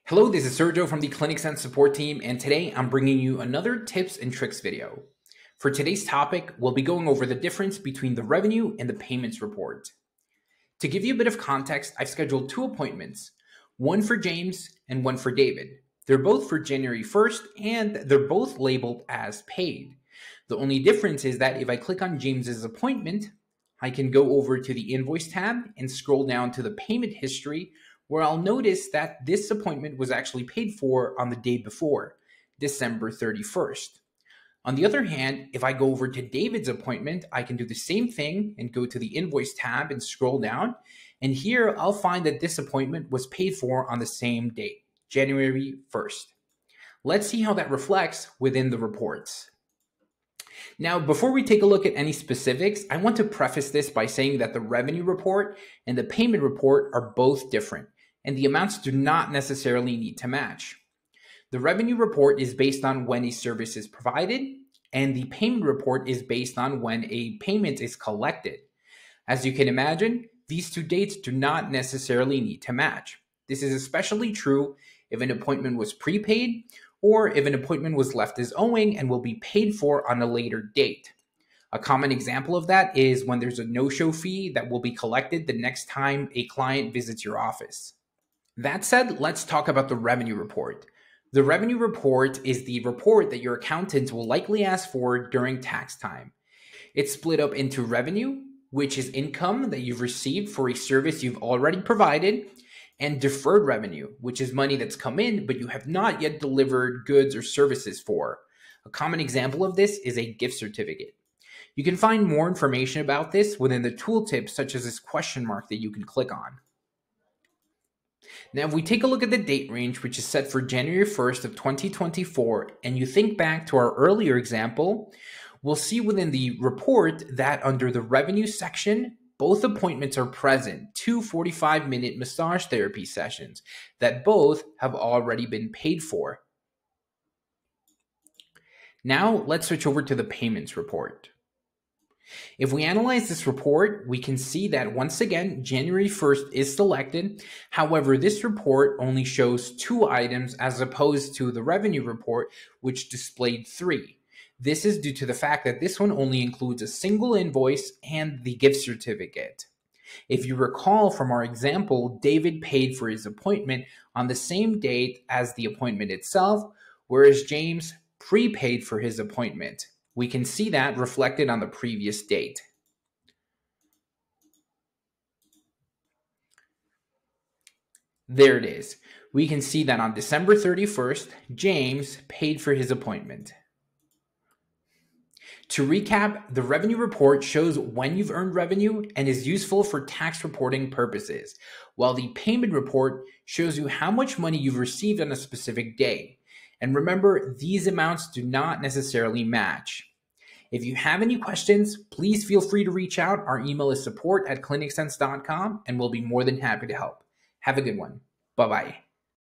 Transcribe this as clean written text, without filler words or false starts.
Hello, this is Sergio from the ClinicSense support team, and today I'm bringing you another tips and tricks video. For today's topic, we'll be going over the difference between the revenue and the payments report. To give you a bit of context, I've scheduled two appointments, one for James and one for David. They're both for January 1st, and they're both labeled as paid. The only difference is that if I click on James's appointment, I can go over to the invoice tab and scroll down to the payment history, where I'll notice that this appointment was actually paid for on the day before, December 31st. On the other hand, if I go over to David's appointment, I can do the same thing and go to the invoice tab and scroll down. And here I'll find that this appointment was paid for on the same date, January 1st. Let's see how that reflects within the reports. Now, before we take a look at any specifics, I want to preface this by saying that the revenue report and the payment report are both different, and the amounts do not necessarily need to match. The revenue report is based on when a service is provided, and the payment report is based on when a payment is collected. As you can imagine, these two dates do not necessarily need to match. This is especially true if an appointment was prepaid or if an appointment was left as owing and will be paid for on a later date. A common example of that is when there's a no-show fee that will be collected the next time a client visits your office. That said, let's talk about the revenue report. The revenue report is the report that your accountant will likely ask for during tax time. It's split up into revenue, which is income that you've received for a service you've already provided, and deferred revenue, which is money that's come in but you have not yet delivered goods or services for. A common example of this is a gift certificate. You can find more information about this within the tooltips, such as this question mark that you can click on. Now, if we take a look at the date range, which is set for January 1st of 2024, and you think back to our earlier example, we'll see within the report that under the revenue section, both appointments are present, two 45-minute massage therapy sessions that both have already been paid for. Now, let's switch over to the payments report. If we analyze this report, we can see that once again, January 1st is selected. However, this report only shows two items as opposed to the revenue report, which displayed three. This is due to the fact that this one only includes a single invoice and the gift certificate. If you recall from our example, David paid for his appointment on the same date as the appointment itself, whereas James prepaid for his appointment. We can see that reflected on the previous date. There it is. We can see that on December 31st, James paid for his appointment. To recap, the revenue report shows when you've earned revenue and is useful for tax reporting purposes, while the payment report shows you how much money you've received on a specific day. And remember, these amounts do not necessarily match. If you have any questions, please feel free to reach out. Our email is support@clinicsense.com, and we'll be more than happy to help. Have a good one. Bye-bye.